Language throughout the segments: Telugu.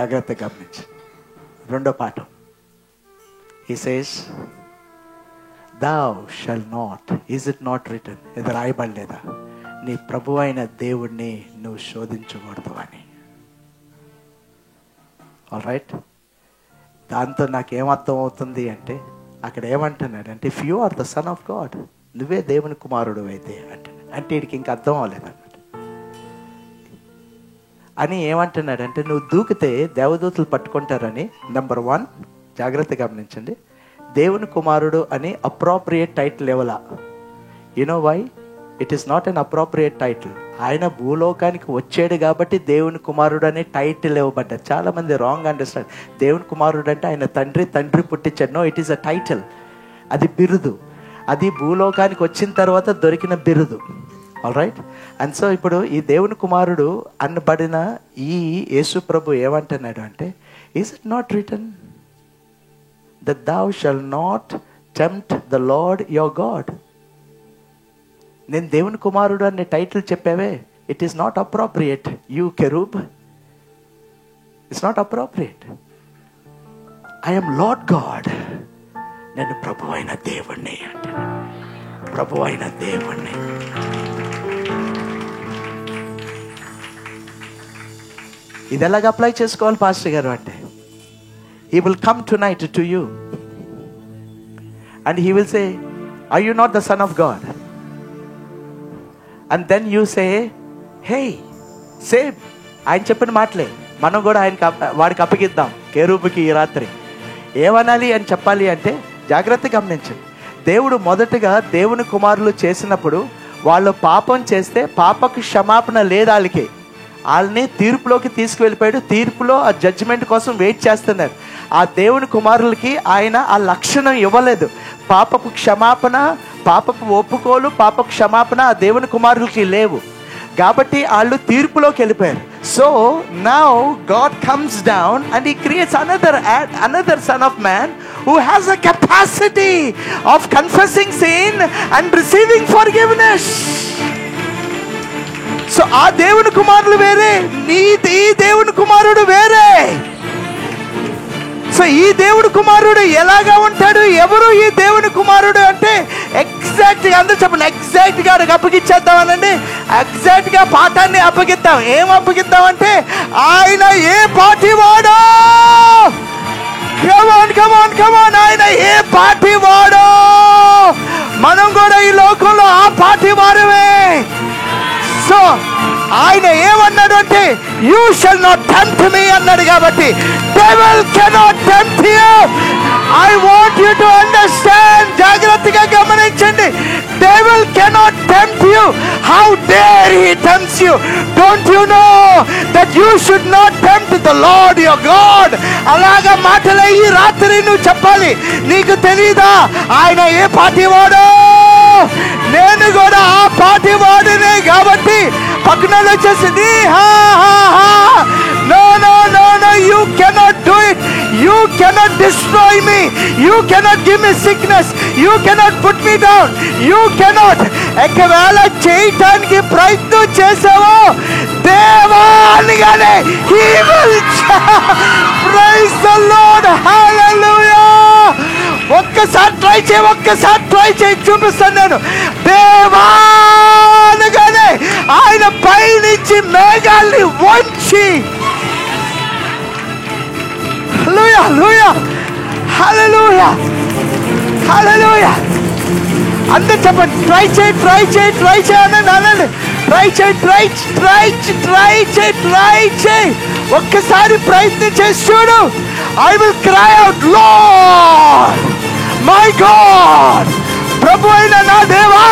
జాగ్రత్తగా గమనించి రెండో పాఠం. He says, thou shall not, is it not written, ఇది రాయబడలేదా, నీ ప్రభు అయిన దేవుణ్ణి నువ్వు శోధించకూడదు అని. All right. దాంతో నాకేమర్థం అవుతుంది అంటే అక్కడ ఏమంటున్నాడు అంటే, if you are the son of God, నువ్వే దేవుని కుమారుడు అయితే అంటే వీడికి ఇంకా అర్థం అవ్వలేదన్నమాట. అని ఏమంటున్నాడంటే, నువ్వు దూకితే దేవదూతలు పట్టుకుంటారని. నెంబర్ 1 జాగ్రత్తగా గమనించండి, దేవుని కుమారుడు అని అప్రోప్రియేట్ టైటిల్ ఇవ్వాల. You know why? It is not an appropriate title. ఆయన భూలోకానికి వచ్చాడు కాబట్టి దేవుని కుమారుడు అనే టైటిల్ ఇవ్వబడ్డారు. చాలా మంది రాంగ్ అండర్స్టాండ్. దేవుని కుమారుడు అంటే ఆయన తండ్రి పుట్టించాడు. No, it is a title. అది బిరుదు. అది భూలోకానికి వచ్చిన తర్వాత దొరికిన బిరుదు. All right. అండ్ సో ఇప్పుడు ఈ దేవుని కుమారుడు అనబడిన ఈ యేసు ప్రభు ఏమంటున్నాడు అంటే, is it not written that thou shall not tempt the Lord your God. నేను దేవుని కుమారుడు అనే టైటిల్ చెప్పావే, it is not appropriate. You cherub, it's not appropriate. I am Lord God. నేను ప్రభు అయిన దేవుణ్ణి అంటాను. ప్రభు అయిన దేవుణ్ణి. ఇది ఎలాగ అప్లై చేసుకోవాలి పాస్టర్ గారు అంటే, he will come tonight to you and he will say, are you not the son of God? And then you say, hey, same ఆయన చెప్పిన మాటలే మనం కూడా వాడికి అప్పగిద్దాం. కెరూబుకి ఈ రాత్రి ఏమనాలి అని చెప్పాలి అంటే జాగ్రత్తగా గమనించండి. దేవుడు మొదటగా దేవుని కుమారులు చేసినప్పుడు వాళ్ళు పాపం చేస్తే పాపకు క్షమాపణ లేదు వాళ్ళకి. వాళ్ళని తీర్పులోకి తీసుకువెళ్ళిపోయాడు. తీర్పులో ఆ జడ్జిమెంట్ కోసం వెయిట్ చేస్తున్నారు. ఆ దేవుని కుమారులకి ఆయన ఆ లక్షణం ఇవ్వలేదు. పాపపు క్షమాపణ, పాపపు ఒప్పుకోలు, పాపపు క్షమాపణ ఆ దేవుని కుమారులకి లేవు. కాబట్టి వాళ్ళు తీర్పులోకి వెళ్ళిపోయారు. So now God comes down and he creates another son of man who has a capacity of confessing sin and receiving forgiveness. So ఆ దేవుని కుమారులు వేరే, ఈ దేవుని కుమారుడు వేరే. సో ఈ దేవుని కుమారుడు ఎలాగా ఉంటాడు? ఎవరు ఈ దేవుని కుమారుడు అంటే ఎగ్జాక్ట్గా అందరూ చెప్పండి, ఎగ్జాక్ట్గా అప్పగిచ్చేద్దామనండి. ఎగ్జాక్ట్గా పాఠాన్ని అప్పగిద్దాం. ఏం అప్పగిద్దాం అంటే, ఆయన ఏ పార్టీ వాడో, కమాన్ ఆయన ఏ పార్టీ వాడో, మనం కూడా ఈ లోకంలో ఆ పార్టీ వారమే. సో ఆయన ఏమన్నాడు అంటే, యూ షల్ నాట్ టెంప్ట్ మీ అన్నాడు. కాబట్టి devil cannot tempt you. I want you to understand. జాగ్రత్తగా గమనించండి. Devil cannot tempt you. How dare he tempts you. Don't you know that you should not tempt the lord your God. అలాగా మాటలు ఈ రాత్రి నువ్వు చెప్పాలి. నీకు తెలీదా ఆయన ఏ పార్టీ వాడో? నేను కూడా ఆ పార్టీ వాడినే. కాబట్టి పక్కన వచ్చేసింది, no no no no, you cannot do it, you cannot destroy me, you cannot give me sickness, you cannot put me down, you cannot. ఒకవేళ చేయటానికి ప్రయత్నం చేసావో దేవా అనగానే he will praise the Lord. hallelujah. ఒక్కసారి ట్రై చేయి చూపిస్తాను నేను. దేవా అనగానే ఆయన పైనుంచి మేఘాల్ని వంచి, హల్లెలూయా హల్లెలూయా హల్లెలూయా. అందరూ చెప్పండి, ట్రై చేయి అనండి. ట్రై చేయి. ఒక్కసారి ప్రయత్నం చేసి చూడు. I will cry out, Lord, my God, ప్రభు అయిన నా దేవా.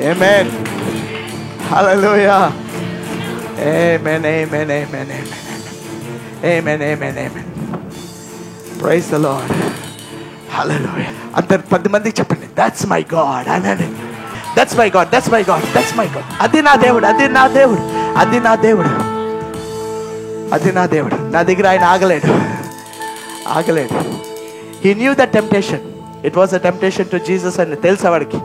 Amen. Hallelujah. Amen, amen, amen, amen. Amen, amen, amen. Praise the Lord. Hallelujah. అందరు 10 మందికి చెప్పండి, that's my God అనండి. That's my God, that's my God, that's my God. అది నా దేవుడు, అది నా దేవుడు, అది నా దేవుడు, అది నా దేవుడు. నా దగ్గర ఆయన ఆగలేడు. He knew the temptation. It was a temptation to Jesus అని తెలుసు వాడికి.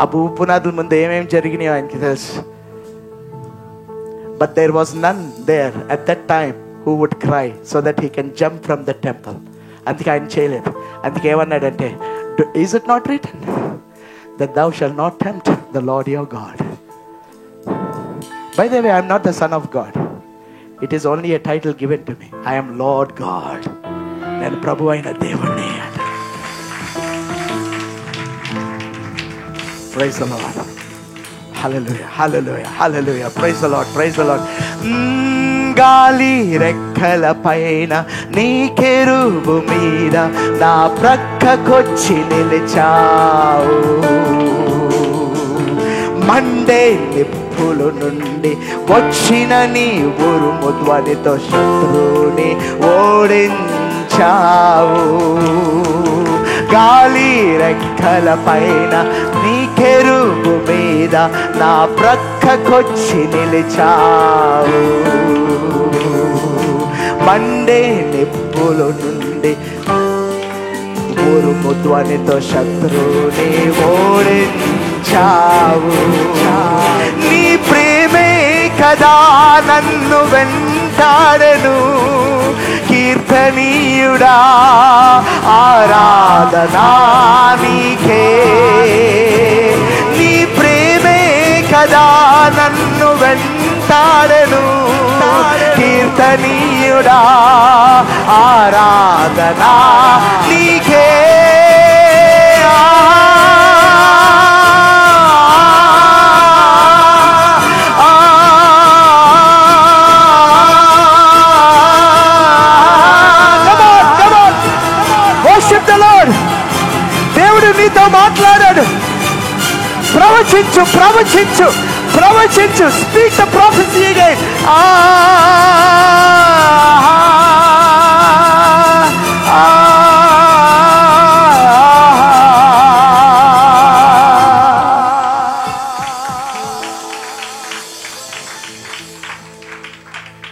ఆ పునాదుల ముందు ఏమేమి జరిగినాయో ఆయనకి తెలుసు. But there was none there at that time who would cry so that he can jump from the temple. అందుకే ఆయన చేయలేదు. అందుకే ఏమన్నాడంటే, is it not written that thou shalt not tempt the Lord your God? By the way, I am not the son of God. It is only a title given to me. I am Lord God. నేను ప్రభు అయిన దేవుణ్ణి. Praise the Lord. Hallelujah, hallelujah, hallelujah. Praise the Lord, praise the Lord. గాలి రెక్కల పైన నీ కెరూబు మీద నా ప్రక్కకొచ్చి నిలిచావు. మండే నిప్పుల నుండి వచ్చిన నీ ఉరుము ధ్వనితో శత్రువుని ఓడించావు. గాలి రెక్కల పైన నీ కెరూబు మీద నా ప్రక్కకొచ్చి నిలిచావు. మండే నిప్పుల నుండి ఉరుము ధ్వనితో శత్రువుని ఓడించావు. నీ ప్రేమే కదా నన్ను వెంటాడెను. కీర్తనీయుడా ఆరాధనా నీకే. నీ ప్రేమే కదా నన్ను వెంటాడెను. కీర్తనీయుడా ఆరాధనా నీకే. దేవుడు నీతో మాట్లాడాడు. ప్రవచించు, ప్రవచించు, ప్రవచించు. Speak the prophecy again.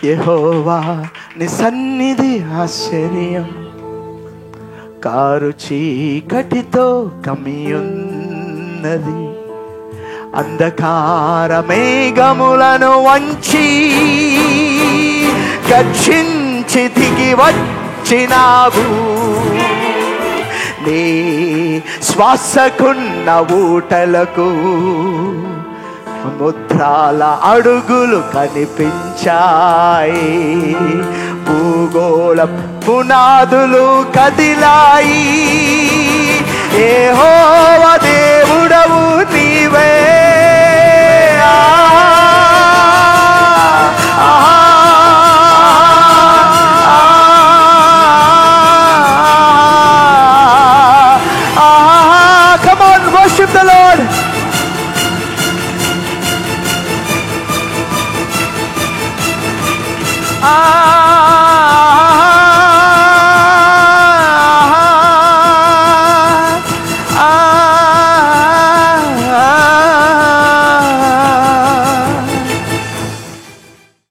యెహోవా నీ సన్నిధి ఆశ్చర్యం, కారు చీకటితో కమ్మియున్నది. అంధకార మేఘములను వంచి గర్జించి దిగి వచ్చినావు. నీ శ్వాసకున్న ఊటలకు ముద్రాల అడుగులు కనిపించాయి. భూగోళ పునాదులు కదిలాయి. యెహోవా దేవుడవు